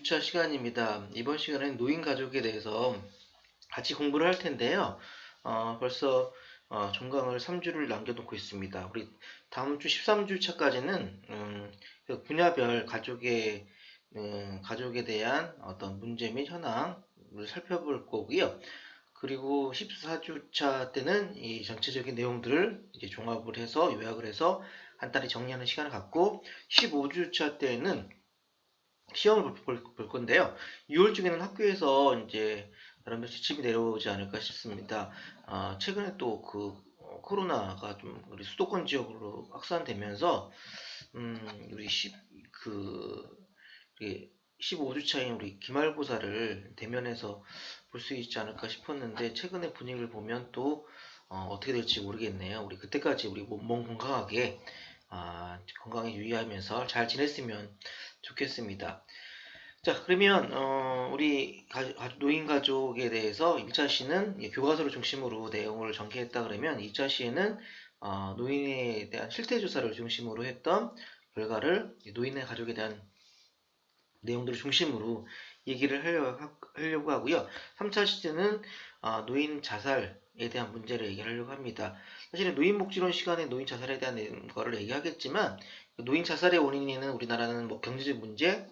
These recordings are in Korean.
2주차 시간입니다. 이번 시간에는 노인 가족에 대해서 같이 공부를 할 텐데요. 벌써 종강을 3주를 남겨놓고 있습니다. 우리 다음 주 13주차까지는 그 분야별 가족에 대한 어떤 문제 및 현황을 살펴볼 거고요. 그리고 14주차 때는 이 전체적인 내용들을 이제 종합을 해서 요약을 해서 간단히 정리하는 시간을 갖고 15주차 때는 시험을 볼 건데요. 6월 중에는 학교에서 이제 나름대로 지침이 내려오지 않을까 싶습니다. 최근에 또 코로나가 좀 우리 수도권 지역으로 확산되면서 우리 그 15주 차인 우리 기말고사를 대면해서 볼 수 있지 않을까 싶었는데 최근의 분위기를 보면 또 어떻게 될지 모르겠네요. 우리 그때까지 우리 몸 건강하게 건강에 유의하면서 잘 지냈으면 좋겠습니다. 자, 그러면 우리 노인 가족에 대해서 1차 시는 교과서를 중심으로 내용을 전개했다 그러면 2차 시에는 노인에 대한 실태 조사를 중심으로 했던 결과를 노인의 가족에 대한 내용들을 중심으로 얘기를 하려고 하고요. 3차 시는 노인 자살에 대한 문제를 얘기하려고 합니다. 사실은 노인복지론 시간에 노인 자살에 대한 거를 얘기하겠지만 노인 자살의 원인에는 우리나라는 뭐 경제적 문제,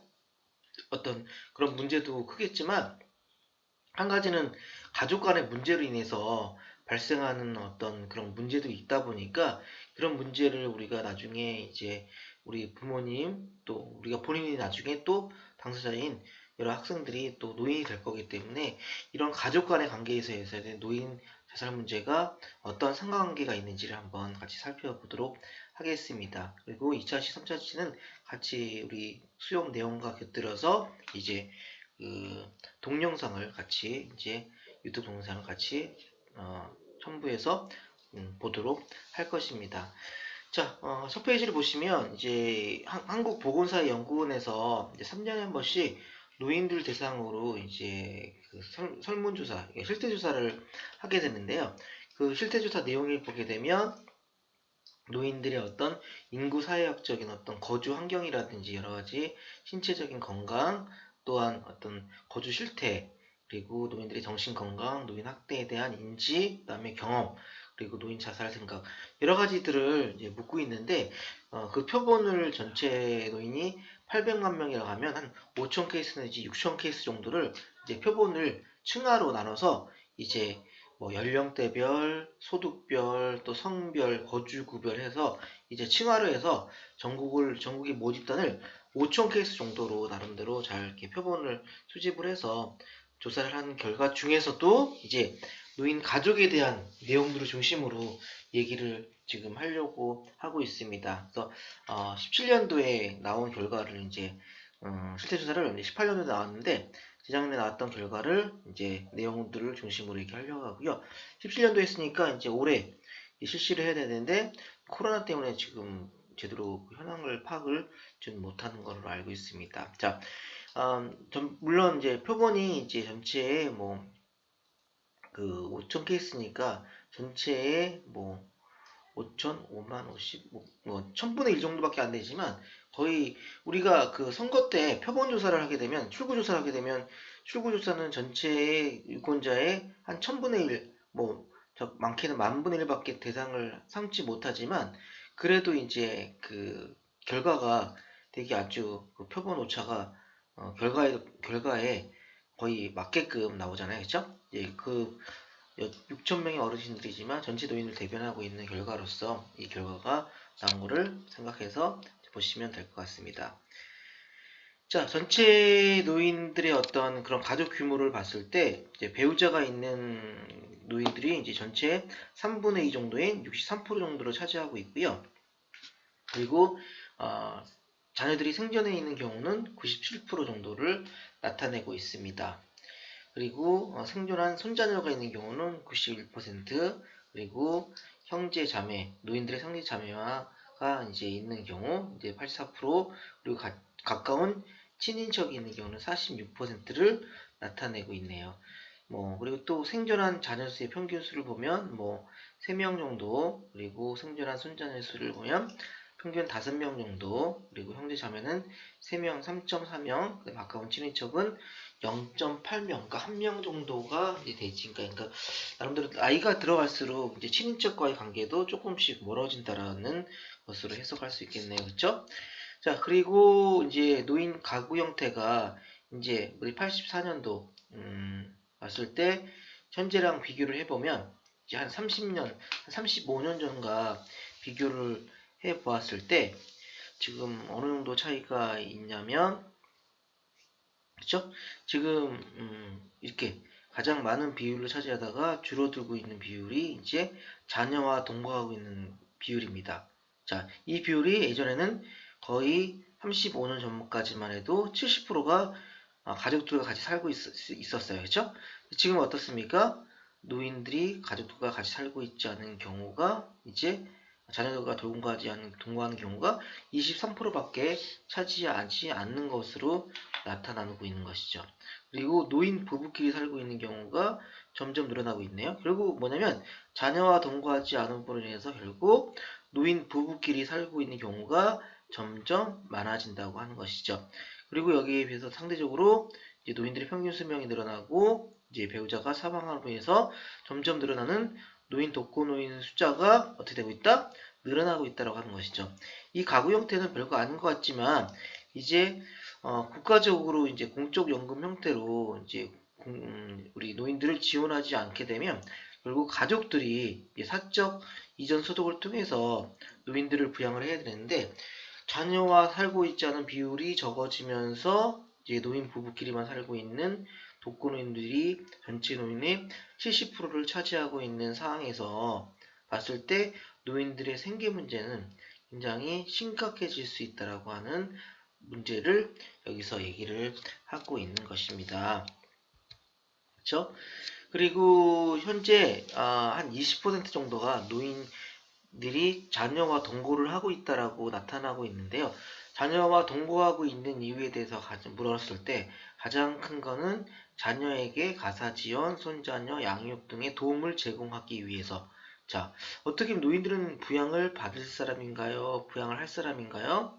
어떤 그런 문제도 크겠지만 한 가지는 가족 간의 문제로 인해서 발생하는 어떤 그런 문제도 있다 보니까 그런 문제를 우리가 나중에 이제 우리 부모님 또 우리가 본인이 나중에 또 당사자인 여러 학생들이 또 노인이 될 거기 때문에 이런 가족 간의 관계에서 노인 자살 문제가 어떤 상관관계가 있는지를 한번 같이 살펴보도록 하겠습니다. 그리고 2차시, 3차시는 같이 우리 수업 내용과 곁들여서 이제 그 동영상을 같이 이제 유튜브 동영상을 같이 첨부해서 보도록 할 것입니다. 자, 첫 페이지를 보시면 이제 한국보건사연구원에서 이제 3년에 한 번씩 노인들 대상으로 이제 설문조사, 실태조사를 하게 되는데요. 그 실태조사 내용을 보게 되면 노인들의 어떤 인구 사회학적인 어떤 거주 환경이라든지 여러 가지 신체적인 건강, 또한 어떤 거주 실태, 그리고 노인들의 정신 건강, 노인 학대에 대한 인지, 그다음에 경험, 그리고 노인 자살 생각 여러 가지들을 이제 묻고 있는데 그 표본을 전체 노인이 800만 명이라고 하면 한 5천 케이스 내지 6천 케이스 정도를 이제 표본을 층하로 나눠서 이제 뭐 연령대별, 소득별, 또 성별, 거주구별 해서 이제 층화로 해서 전국의 모집단을 5천 케이스 정도로 나름대로 잘 이렇게 표본을 수집을 해서 조사를 한 결과 중에서도 이제 노인 가족에 대한 내용들을 중심으로 얘기를 지금 하려고 하고 있습니다. 그래서 17년도에 나온 결과를 이제 실태조사를 18년도에 나왔는데 재작년에 나왔던 결과를 이제 내용들을 중심으로 이렇게 하려고 하고요. 17년도 했으니까 이제 올해 실시를 해야 되는데 코로나 때문에 지금 제대로 현황을 파악을 좀 못하는 걸로 알고 있습니다. 자, 물론 이제 표본이 이제 전체에 뭐 그 5천 케이스니까 전체에 뭐 5천, 5만, 50, 뭐 1000분의 1 정도밖에 안 되지만 거의 우리가 그 선거 때 표본 조사를 하게 되면 출구 조사를 하게 되면 출구 조사는 전체의 유권자의 한 1000분의 1, 뭐 많게는 10,000분의 1밖에 대상을 삼지 못하지만 그래도 이제 그 결과가 되게 아주 그 표본 오차가 결과에 거의 맞게끔 나오잖아요, 그렇죠? 예, 그 6,000명의 어르신들이지만 전체 노인을 대변하고 있는 결과로서 이 결과가 나온 거를 생각해서 보시면 될 것 같습니다. 자, 전체 노인들의 어떤 그런 가족 규모를 봤을 때 이제 배우자가 있는 노인들이 이제 전체 3분의 2 정도인 63% 정도를 차지하고 있고요. 그리고 자녀들이 생전에 있는 경우는 97% 정도를 나타내고 있습니다. 그리고 생존한 손자녀가 있는 경우는 91%, 그리고 형제 자매, 노인들의 형제 자매가 이제 있는 경우 이제 84%, 그리고 가까운 친인척이 있는 경우는 46%를 나타내고 있네요. 뭐 그리고 또 생존한 자녀 수의 평균 수를 보면 뭐 3명 정도, 그리고 생존한 손자녀 수를 보면 평균 5명 정도, 그리고 형제 자매는 3명, 3.4명, 가까운 친인척은 0.8명, 그러니까 1명 정도가 이제 되지. 그러니까 나름대로 나이가 들어갈수록 이제 친인척과의 관계도 조금씩 멀어진다라는 것으로 해석할 수 있겠네요. 그렇죠? 자, 그리고 이제 노인 가구 형태가 이제 우리 84년도 봤을 때 현재랑 비교를 해보면 이제 한 30년, 한 35년 전과 비교를 해 보았을 때 지금 어느 정도 차이가 있냐면, 그렇죠? 지금 이렇게 가장 많은 비율을 차지하다가 줄어들고 있는 비율이 이제 자녀와 동거하고 있는 비율입니다. 자, 이 비율이 예전에는 거의 35년 전까지만 해도 70%가 가족들과 같이 살고 있었어요. 그렇죠? 지금 어떻습니까? 노인들이 가족들과 같이 살고 있지 않은 경우가 이제 자녀들과 동거하는 경우가 23%밖에 차지하지 않는 것으로 나타나고 있는 것이죠. 그리고 노인 부부끼리 살고 있는 경우가 점점 늘어나고 있네요. 결국 뭐냐면 자녀와 동거하지 않은 분으로 인해서 결국 노인 부부끼리 살고 있는 경우가 점점 많아진다고 하는 것이죠. 그리고 여기에 비해서 상대적으로 이제 노인들의 평균 수명이 늘어나고 이제 배우자가 사망함으로 인해서 점점 늘어나는 노인 독거노인 숫자가 어떻게 되고 있다? 늘어나고 있다고 하는 것이죠. 이 가구 형태는 별거 아닌 것 같지만 이제 국가적으로 이제 공적연금 형태로 이제 우리 노인들을 지원하지 않게 되면 결국 가족들이 사적 이전 소득을 통해서 노인들을 부양을 해야 되는데 자녀와 살고 있지 않은 비율이 적어지면서 이제 노인 부부끼리만 살고 있는 독거노인들이 전체 노인의 70%를 차지하고 있는 상황에서 봤을 때 노인들의 생계 문제는 굉장히 심각해질 수 있다라고 하는 문제를 여기서 얘기를 하고 있는 것입니다. 그렇죠? 그리고 현재 한 20% 정도가 노인들이 자녀와 동거를 하고 있다라고 나타나고 있는데요. 자녀와 동거하고 있는 이유에 대해서 물었을 때 가장 큰 거는 자녀에게 가사지원, 손자녀, 양육 등의 도움을 제공하기 위해서. 자, 어떻게 노인들은 부양을 받을 사람인가요? 부양을 할 사람인가요?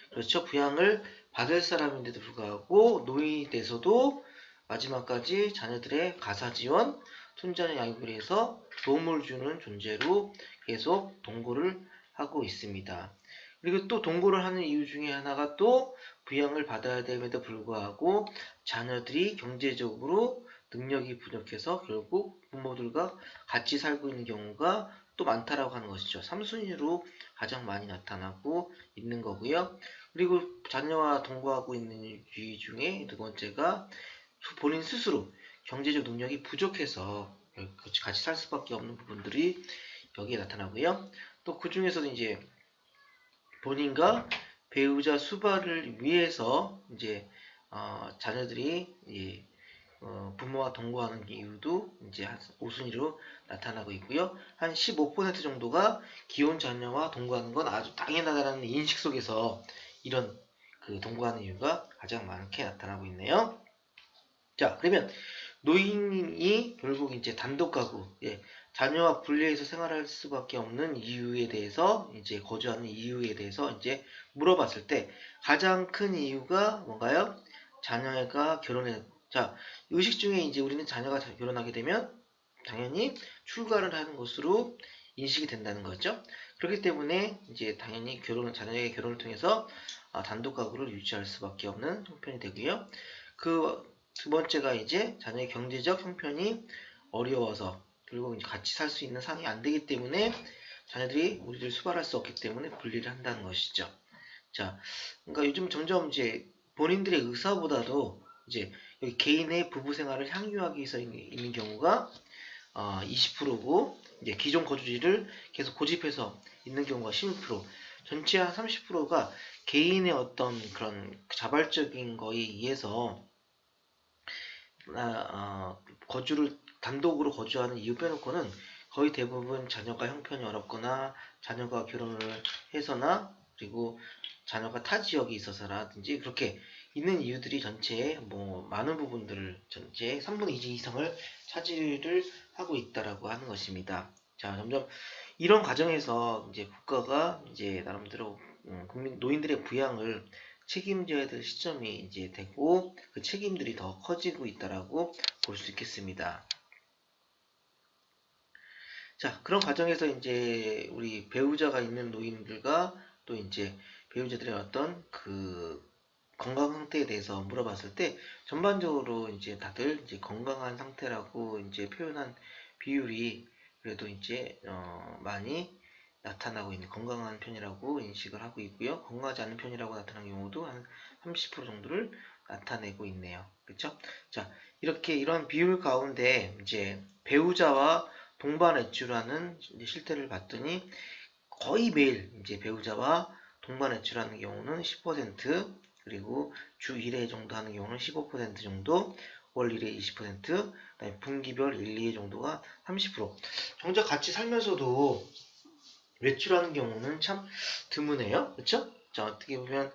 그렇죠. 부양을 받을 사람인데도 불구하고 노인이 돼서도 마지막까지 자녀들의 가사지원, 손자녀 양육을 해서 도움을 주는 존재로 계속 동거를 하고 있습니다. 그리고 또 동거를 하는 이유 중에 하나가 또 부양을 받아야 됨에도 불구하고 자녀들이 경제적으로 능력이 부족해서 결국 부모들과 같이 살고 있는 경우가 또 많다라고 하는 것이죠. 3순위로 가장 많이 나타나고 있는 거고요. 그리고 자녀와 동거하고 있는 이유 중에 두 번째가 본인 스스로 경제적 능력이 부족해서 같이 살 수밖에 없는 부분들이 여기에 나타나고요. 또 그 중에서도 이제 본인과 배우자 수발을 위해서 이제 자녀들이 이제 부모와 동거하는 이유도 이제 한 5순위로 나타나고 있고요. 한 15% 정도가 기혼 자녀와 동거하는 건 아주 당연하다는 인식 속에서 이런 그 동거하는 이유가 가장 많게 나타나고 있네요. 자, 그러면 노인이 결국 이제 단독 가구, 자녀와 분리해서 생활할 수밖에 없는 이유에 대해서 이제 거주하는 이유에 대해서 이제 물어봤을 때 가장 큰 이유가 뭔가요? 자녀가 결혼해. 자, 의식 중에 이제 우리는 자녀가 결혼하게 되면 당연히 출가를 하는 것으로 인식이 된다는 거죠. 그렇기 때문에 이제 당연히 자녀의 결혼을 통해서 단독 가구를 유지할 수밖에 없는 형편이 되고요. 그 두 번째가 이제 자녀의 경제적 형편이 어려워서 결국 이제 같이 살 수 있는 상황이 안 되기 때문에 자녀들이 우리를 수발할 수 없기 때문에 분리를 한다는 것이죠. 자, 그러니까 요즘 점점 이제 본인들의 의사보다도 이제 여기 개인의 부부 생활을 향유하기 위해서 있는 경우가 20%고 이제 기존 거주지를 계속 고집해서 있는 경우가 12%, 전체 한 30%가 개인의 어떤 그런 자발적인 거에 의해서 거주를 단독으로 거주하는 이유 빼놓고는 거의 대부분 자녀가 형편이 어렵거나 자녀가 결혼을 해서나 그리고 자녀가 타 지역에 있어서라든지 그렇게 있는 이유들이 전체에 많은 부분들을 전체의 3분의 2 이상을 차지를 하고 있다라고 하는 것입니다. 자, 점점 이런 과정에서 이제 국가가 이제 나름대로 노인들의 부양을 책임져야 될 시점이 이제 되고 그 책임들이 더 커지고 있다라고 볼 수 있겠습니다. 자, 그런 과정에서 이제 우리 배우자가 있는 노인들과 또 이제 배우자들의 어떤 그 건강 상태에 대해서 물어봤을 때 전반적으로 이제 다들 이제 건강한 상태라고 이제 표현한 비율이 그래도 이제 많이 나타나고 있는 건강한 편이라고 인식을 하고 있고요. 건강하지 않은 편이라고 나타나는 경우도 한 30% 정도를 나타내고 있네요. 그렇죠? 자, 이렇게 이런 비율 가운데 이제 배우자와 동반 외출하는 실태를 봤더니 거의 매일 이제 배우자와 동반 외출하는 경우는 10%, 그리고 주 1회 정도 하는 경우는 15% 정도, 월 1회 20%, 그다음에 분기별 1, 2회 정도가 30%. 정작 같이 살면서도 외출하는 경우는 참 드무네요. 그렇죠? 자, 어떻게 보면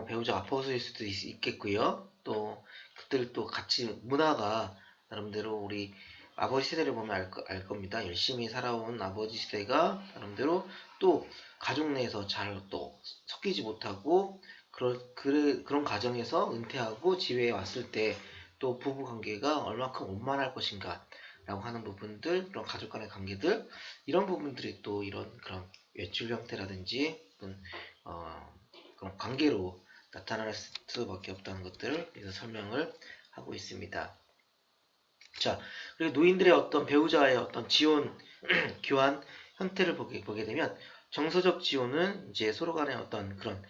배우자가 아파서일 수도 있겠고요. 또 그들 또 같이 문화가 나름대로 우리 아버지 세대를 보면 알 겁니다. 열심히 살아온 아버지 세대가 나름대로 또 가족 내에서 잘 또 섞이지 못하고 그런 과정에서 은퇴하고 지회에 왔을 때 또 부부 관계가 얼마큼 원만할 것인가 라고 하는 부분들, 그런 가족 간의 관계들, 이런 부분들이 또 이런 그런 외출 형태라든지 그런 관계로 나타날 수밖에 없다는 것들을 그래서 설명을 하고 있습니다. 자, 그리고 노인들의 어떤 배우자의 어떤 지원, 교환 형태를 보게 되면 정서적 지원은 이제 서로 간의 어떤 그런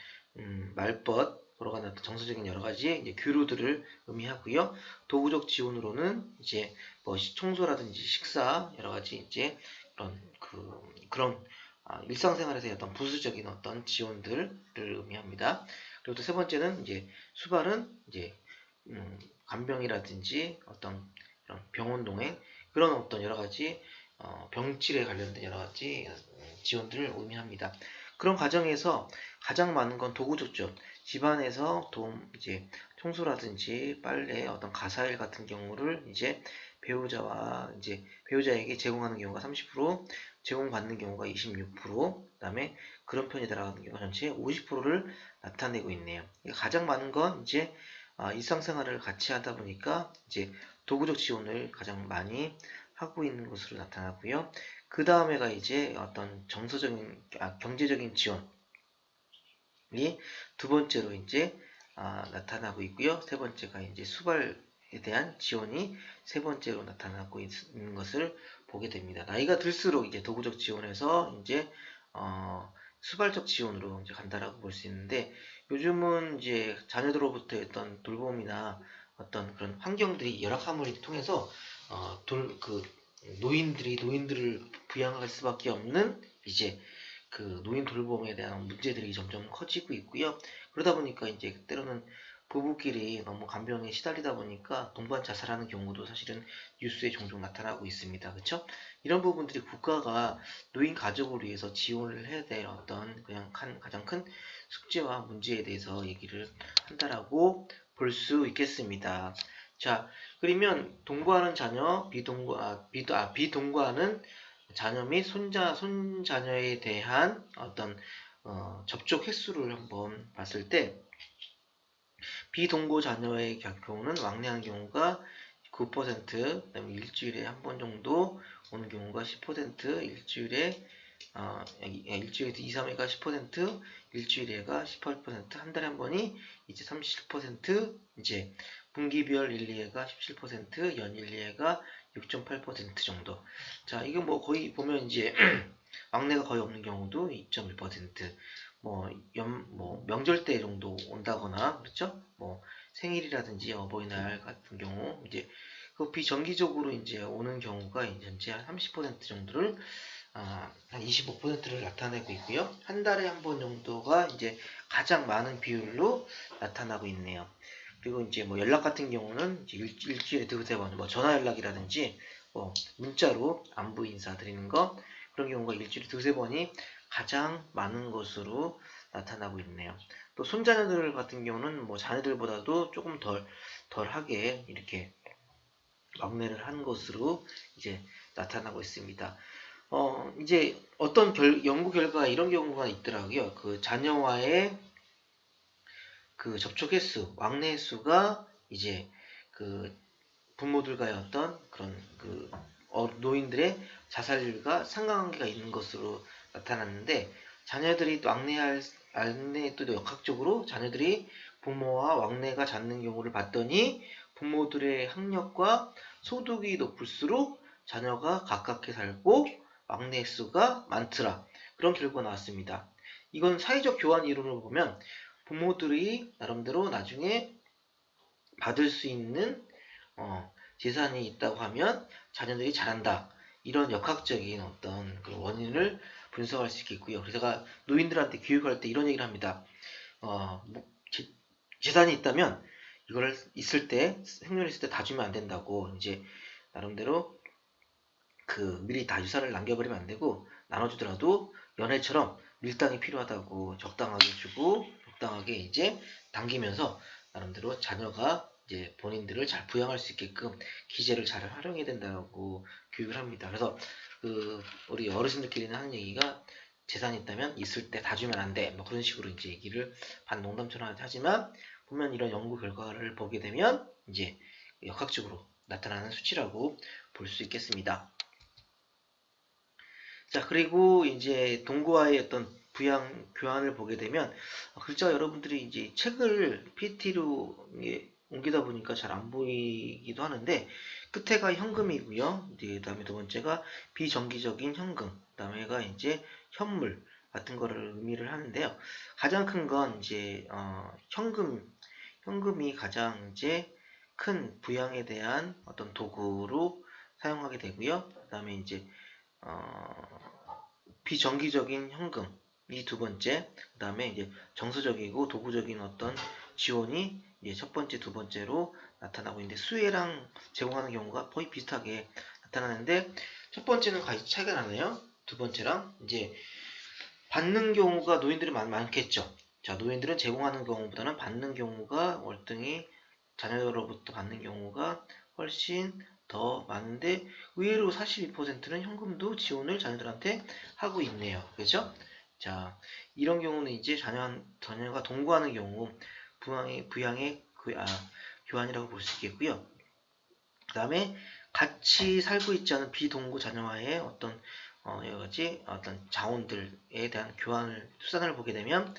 말벗, 서로 간의 어떤 정서적인 여러 가지 이제 교류들을 의미하고요. 도구적 지원으로는 이제 뭐 청소라든지 식사 여러 가지 이제 그런 일상생활에서의 어떤 부수적인 어떤 지원들을 의미합니다. 그리고 또 세 번째는 이제 수발은 이제 간병이라든지 어떤 그런 병원 동행 그런 어떤 여러 가지 병치레 관련된 여러 가지 지원들을 의미합니다. 그런 과정에서 가장 많은 건 도구적 지원. 집안에서 이제 청소라든지 빨래, 어떤 가사일 같은 경우를 이제 배우자에게 제공하는 경우가 30%, 제공받는 경우가 26%, 그다음에 그런 편이 들어가는 경우가 전체 50%를 나타내고 있네요. 가장 많은 건 이제 일상생활을 같이 하다 보니까 이제 도구적 지원을 가장 많이 하고 있는 것으로 나타나고요. 그 다음에가 이제 어떤 경제적인 지원이 두 번째로 이제 나타나고 있고요. 세 번째가 이제 수발에 대한 지원이 세 번째로 나타나고 있는 것을 보게 됩니다. 나이가 들수록 이제 도구적 지원에서 이제 수발적 지원으로 이제 간다라고 볼 수 있는데 요즘은 이제 자녀들로부터 어떤 돌봄이나 어떤 그런 환경들이 열악함을 통해서 노인들을 부양할 수밖에 없는 이제 그 노인 돌봄에 대한 문제들이 점점 커지고 있고요. 그러다 보니까 이제 때로는 부부끼리 너무 간병에 시달리다 보니까 동반 자살하는 경우도 사실은 뉴스에 종종 나타나고 있습니다. 그렇죠? 이런 부분들이 국가가 노인 가족을 위해서 지원을 해야 될 어떤 그냥 가장 큰 숙제와 문제에 대해서 얘기를 한다라고 볼 수 있겠습니다. 자, 그러면 동거하는 자녀, 비동거하는 자녀 및 손자녀에 대한 어떤 접촉 횟수를 한번 봤을 때 비동거 자녀의 경우는 왕래하는 경우가 9%, 그다음에 일주일에 한 번 정도 오는 경우가 10%, 일주일에 2, 3회가 10%, 일주일에가 18%, 한 달에 한 번이 이제 37%, 이제 분기별 1, 2회가 17%, 연 1, 2회가 6.8% 정도. 자, 이거 뭐 거의 보면 이제 왕래가 거의 없는 경우도 2.1%, 명절 때 정도 온다거나, 그렇죠? 뭐, 생일이라든지 어버이날 같은 경우, 이제, 그 비정기적으로 이제 오는 경우가 이제 전체 한 30% 정도를, 한 25%를 나타내고 있고요. 한 달에 한 번 정도가 이제 가장 많은 비율로 나타나고 있네요. 그리고 이제 뭐 연락 같은 경우는 이제 일주일에 두세 번, 뭐 전화 연락이라든지, 뭐 문자로 안부 인사 드리는 거, 그런 경우가 일주일에 두세 번이 가장 많은 것으로 나타나고 있네요. 또 손자녀들 같은 경우는 뭐 자녀들보다도 조금 덜하게 이렇게 막내를 한 것으로 이제 나타나고 있습니다. 이제 어떤 연구 결과 이런 경우가 있더라고요. 그 자녀와의 그 접촉 횟수, 왕래 횟수가 이제 그 부모들과의 어떤 그런 그 노인들의 자살률과 상관관계가 있는 것으로 나타났는데, 자녀들이 또 왕래 또 역학적으로 자녀들이 부모와 왕래가 잦는 경우를 봤더니 부모들의 학력과 소득이 높을수록 자녀가 가깝게 살고 왕래 수가 많더라. 그런 결과가 나왔습니다. 이건 사회적 교환 이론을 보면 부모들이 나름대로 나중에 받을 수 있는 재산이 있다고 하면 자녀들이 잘한다. 이런 역학적인 어떤 그 원인을 분석할 수 있겠고요. 그래서 제가 노인들한테 교육할 때 이런 얘기를 합니다. 재산이 있다면 이거를 있을 때, 생존 있을 때 다 주면 안 된다고. 이제 나름대로 그 미리 다 유산을 남겨버리면 안 되고, 나눠주더라도 연애처럼 밀당이 필요하다고 적당하게 주고 적당하게 이제 당기면서 나름대로 자녀가 이제 본인들을 잘 부양할 수 있게끔 기재를 잘 활용해야 된다고 교육을 합니다. 그래서 그 우리 어르신들끼리는 하는 얘기가, 재산이 있다면 있을 때 다 주면 안 돼. 뭐 그런 식으로 이제 얘기를 반농담처럼 하지만, 보면 이런 연구 결과를 보게 되면 이제 역학적으로 나타나는 수치라고 볼 수 있겠습니다. 자, 그리고 이제 동거와의 어떤 부양 교환을 보게 되면, 글자가 여러분들이 이제 책을 PPT로 옮기다 보니까 잘 안 보이기도 하는데, 끝에가 현금이고요. 그 다음에 두 번째가 비정기적인 현금, 그 다음에가 이제 현물 같은 거를 의미를 하는데요. 가장 큰 건 이제 현금이 가장 이제 큰 부양에 대한 어떤 도구로 사용하게 되고요. 그 다음에 이제 비정기적인 현금, 이 두 번째, 그 다음에 이제 정서적이고 도구적인 어떤 지원이 이제 첫 번째, 두 번째로 나타나고 있는데, 수혜랑 제공하는 경우가 거의 비슷하게 나타나는데, 첫 번째는 가히 차이가 나네요. 두 번째랑 이제 받는 경우가 노인들이 많겠죠. 자, 노인들은 제공하는 경우보다는 받는 경우가 월등히 자녀로부터 받는 경우가 훨씬 더 많은데, 의외로 42%는 현금도 지원을 자녀들한테 하고 있네요. 그죠? 자, 이런 경우는 이제 자녀가 동거하는 경우 부양의 교환이라고 볼 수 있겠고요. 그 다음에 같이 살고 있지 않은 비동거 자녀와의 어떤 여러 가지 어떤 자원들에 대한 수단을 보게 되면,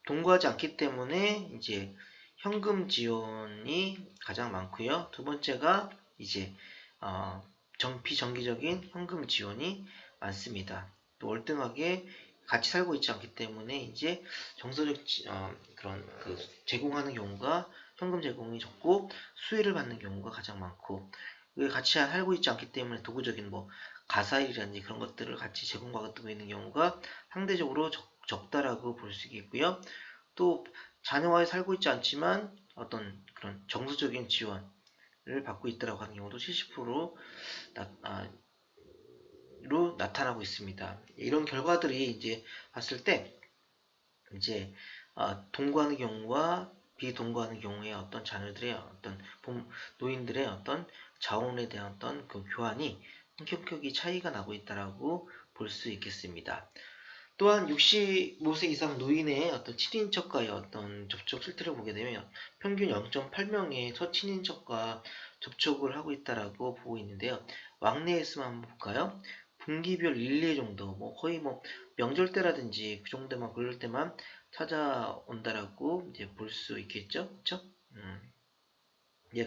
동거하지 않기 때문에 이제 현금 지원이 가장 많고요. 두 번째가 이제 비정기적인 현금 지원이 많습니다. 또 월등하게 같이 살고 있지 않기 때문에 이제 정서적 그런 그 제공하는 경우가, 현금 제공이 적고 수혜를 받는 경우가 가장 많고, 같이 살고 있지 않기 때문에 도구적인 뭐 가사일이라든지 그런 것들을 같이 제공받고 있는 경우가 상대적으로 적다라고 볼 수 있겠고요. 또 자녀와 살고 있지 않지만 어떤 그런 정서적인 지원을 받고 있다라고 하는 경우도 70%로 나타나고 있습니다. 이런 결과들이 이제 봤을 때 이제 동거하는 경우와 비동거하는 경우에 어떤 자녀들의 어떤 노인들의 어떤 자원에 대한 어떤 그 교환이 현격히 차이가 나고 있다라고 볼 수 있겠습니다. 또한 65세 이상 노인의 어떤 친인척과의 어떤 접촉 실태를 보게 되면 평균 0.8명의 서친인척과 접촉을 하고 있다라고 보고 있는데요. 왕래 횟수만 한번 볼까요? 분기별 1, 2회 정도, 뭐 거의 뭐 명절 때라든지 그 정도만 그럴 때만 찾아온다라고 이제 볼 수 있겠죠, 그렇죠? 예,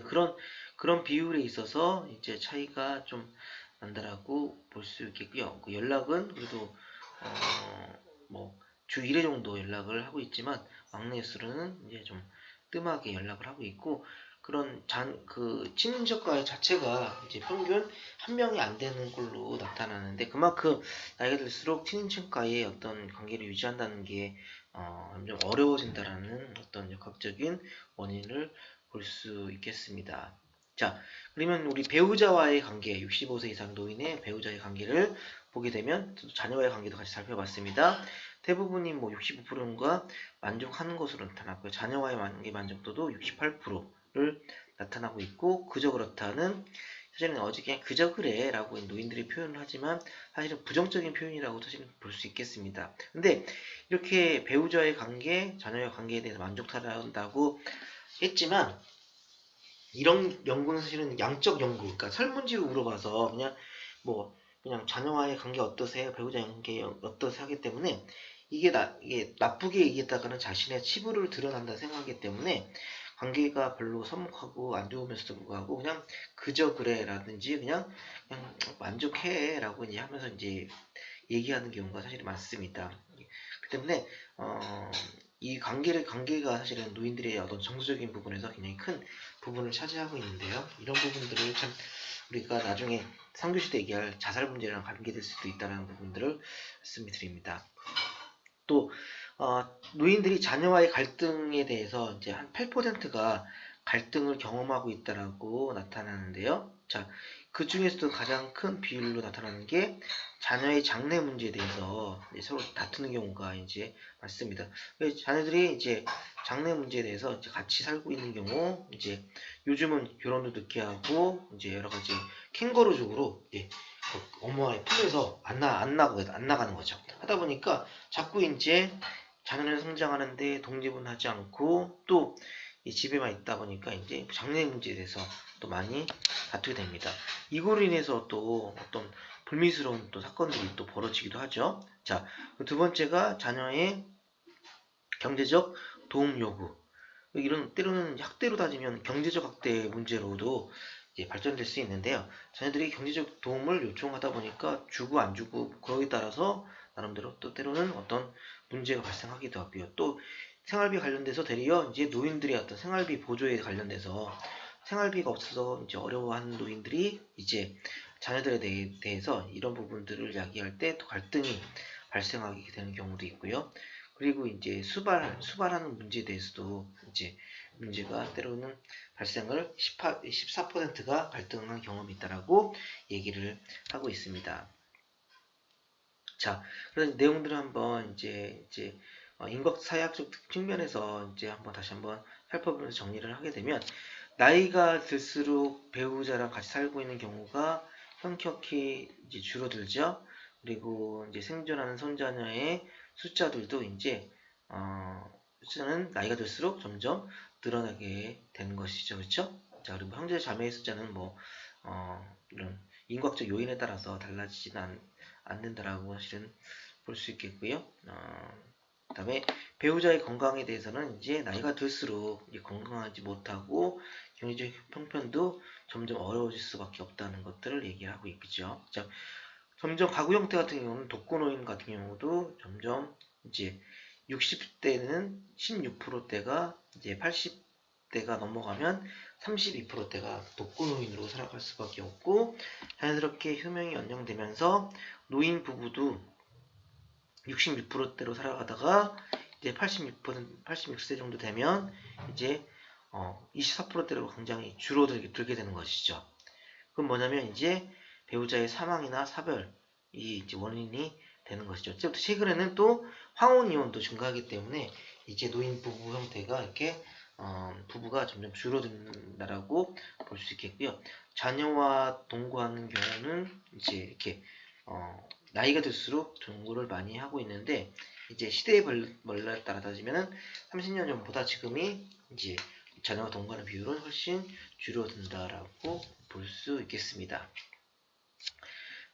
그런 비율에 있어서 이제 차이가 좀 난다라고 볼 수 있겠고요. 그 연락은 그래도 뭐 주 1회 정도 연락을 하고 있지만, 막내 수로는 이제 좀 뜸하게 연락을 하고 있고, 그런 친인척과의 자체가 이제 평균 한 명이 안 되는 걸로 나타나는데, 그만큼 나이가 들수록 친인척과의 어떤 관계를 유지한다는 게 좀 어려워진다라는 어떤 역학적인 원인을 볼 수 있겠습니다. 자, 그러면 우리 배우자와의 관계, 65세 이상 노인의 배우자의 관계를 보게 되면 자녀와의 관계도 같이 살펴봤습니다. 대부분이 뭐 65%가 만족하는 것으로 나타났고요. 자녀와의 관계 만족도도 68%를 나타나고 있고, 그저 그렇다는 사실은 어저께 그저 그래라고 노인들이 표현을 하지만 사실은 부정적인 표현이라고 사실은 볼 수 있겠습니다. 근데 이렇게 배우자의 관계, 자녀의 관계에 대해서 만족한다고 했지만 이런 연구는 사실은 양적 연구, 그러니까 설문지로 물어봐서 그냥 자녀와의 관계 어떠세요? 배우자 관계 어떠세요? 하기 때문에 이게 나쁘게 얘기했다가는 자신의 치부를 드러난다 생각하기 때문에 관계가 별로 서먹하고 안 좋으면서도 불구하고 그냥 그저 그래라든지 그냥 만족해라고 이제 하면서 이제 얘기하는 경우가 사실 많습니다. 그 때문에 이 관계가 사실은 노인들의 어떤 정서적인 부분에서 굉장히 큰 부분을 차지하고 있는데요. 이런 부분들을 참 우리가 나중에 3교시 때 얘기할 자살 문제랑 관계될 수도 있다는 부분들을 말씀드립니다. 또 노인들이 자녀와의 갈등에 대해서 이제 한 8%가 갈등을 경험하고 있다라고 나타나는데요. 자, 그 중에서도 가장 큰 비율로 나타나는 게 자녀의 장래 문제에 대해서 서로 다투는 경우가 이제 많습니다. 자녀들이 이제 장래 문제에 대해서 이제 같이 살고 있는 경우, 이제 요즘은 결혼도 늦게 하고 이제 여러 가지 캥거루족으로 엄마의 품에서 안 나가는 거죠. 하다 보니까 자꾸 이제 자녀는 성장하는데 독립은 하지 않고 또 집에만 있다 보니까 이제 장래 문제에 대해서 또 많이 다투게 됩니다. 이거로 인해서 또 어떤 불미스러운 또 사건들이 또 벌어지기도 하죠. 자, 두 번째가 자녀의 경제적 도움 요구. 이런 때로는 학대로 따지면 경제적 학대 문제로도 발전될 수 있는데요. 자녀들이 경제적 도움을 요청하다 보니까 주고 안 주고 그거에 따라서 나름대로 또 때로는 어떤 문제가 발생하기도 하고요. 또 생활비 관련돼서 되려 이제 노인들의 어떤 생활비 보조에 관련돼서 생활비가 없어서 이제 어려워하는 노인들이 이제 자녀들에 대해서 이런 부분들을 이야기할 때 또 갈등이 발생하게 되는 경우도 있고요. 그리고 이제 수발하는 문제에 대해서도 이제 문제가 때로는 발생을 14%가 갈등한 경험이 있다라고 얘기를 하고 있습니다. 자, 그런 내용들을 한번 이제 인과사회학적 측면에서 이제 다시 한번 살펴보면서 정리를 하게 되면 나이가 들수록 배우자랑 같이 살고 있는 경우가 현격히 이제 줄어들죠. 그리고 이제 생존하는 손자녀의 숫자들도 이제 숫자는 나이가 들수록 점점 늘어나게 되는 것이죠, 그렇죠? 자, 그리고 형제 자매의 숫자는 이런 인과적 요인에 따라서 달라지지는 않는다라고 사실은 볼 수 있겠고요. 그다음에 배우자의 건강에 대해서는 이제 나이가 들수록 이제 건강하지 못하고 경제적 형편도 점점 어려워질 수밖에 없다는 것들을 얘기하고 있겠죠. 자, 점점 가구 형태 같은 경우는 독거노인 같은 경우도 점점 이제 60대는 16%대가 이제 80대가 넘어가면 32%대가 독거노인으로 살아갈 수밖에 없고 자연스럽게 수명이 연장되면서 노인 부부도 66%대로 살아가다가 이제 86세 정도 되면 이제 24%대로 굉장히 줄어들게 되는 것이죠. 그럼 뭐냐면 이제 배우자의 사망이나 사별이 이제 원인이 되는 것이죠. 최근에는 또 황혼 이혼도 증가하기 때문에 이제 노인 부부 형태가 이렇게 부부가 점점 줄어든다라고 볼 수 있겠고요. 자녀와 동거하는 경우는 이제 이렇게 나이가 들수록 동거를 많이 하고 있는데 이제 시대의 벌레에 따라 따지면은 30년 전보다 지금이 이제 자녀와 동거하는 비율은 훨씬 줄어든다라고 볼 수 있겠습니다.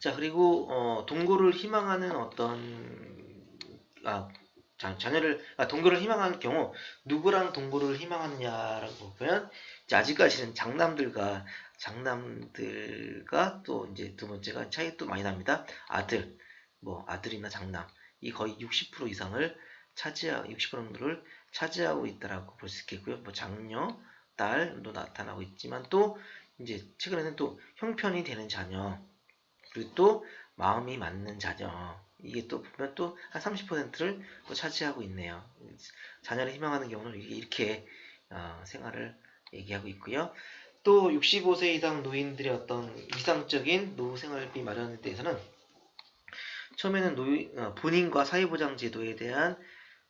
자, 그리고 동거를 희망하는 동거를 희망하는 경우 누구랑 동거를 희망하느냐라고 보면 이제 아직까지는 장남들과 또 이제 두 번째가 차이 또 많이 납니다. 아들이나 장남 이 거의 60% 이상을 60%를 차지하고 있다라고 볼 수 있겠고요. 장녀, 딸도 나타나고 있지만 또 이제 최근에는 또 형편이 되는 자녀 그리고 또 마음이 맞는 자녀 이게 또 보면 또 한 30%를 또 차지하고 있네요. 자녀를 희망하는 경우는 이렇게 생활을 얘기하고 있고요. 또 65세 이상 노인들의 어떤 이상적인 노후 생활비 마련에 대해서는 처음에는 본인과 사회보장 제도에 대한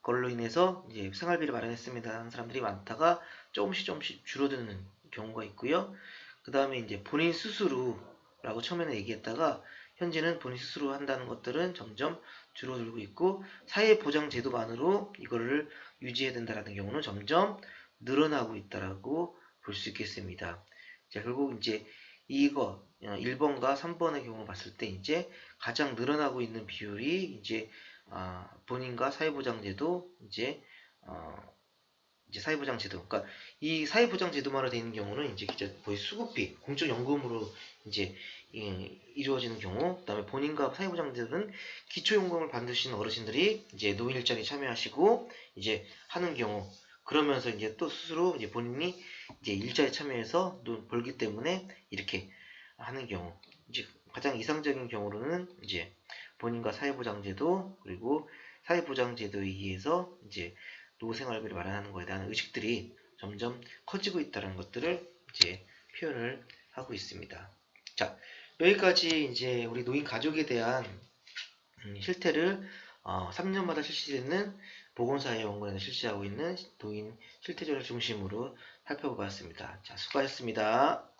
걸로 인해서 이제 생활비를 마련했습니다 하는 사람들이 많다가 조금씩 줄어드는 경우가 있고요. 그 다음에 이제 본인 스스로라고 처음에는 얘기했다가 현재는 본인 스스로 한다는 것들은 점점 줄어들고 있고 사회보장제도만으로 이거를 유지해야 된다는 경우는 점점 늘어나고 있다라고 볼 수 있겠습니다. 자, 결국 이제 이거 1번과 3번의 경우 봤을 때 이제 가장 늘어나고 있는 비율이 이제 본인과 사회보장제도 이제 사회보장제도, 그러니까 이 사회보장제도만으로 되는 경우는 이제 거의 수급비, 공적연금으로 이제 이루어지는 경우, 그다음에 본인과 사회보장제도는 기초연금을 받으시는 어르신들이 이제 노인 일자리 참여하시고 이제 하는 경우, 그러면서 이제 또 스스로 이제 본인이 이제 일자리 참여해서 돈 벌기 때문에 이렇게 하는 경우, 이제 가장 이상적인 경우로는 이제 본인과 사회보장제도 그리고 사회보장제도에 의해서 이제 노후생활비를 마련하는 것에 대한 의식들이 점점 커지고 있다는 것들을 이제 표현을 하고 있습니다. 자, 여기까지 이제 우리 노인 가족에 대한 실태를 3년마다 실시되는 보건사회연구원에서 실시하고 있는 노인 실태조를 중심으로 살펴보았습니다. 자, 수고하셨습니다.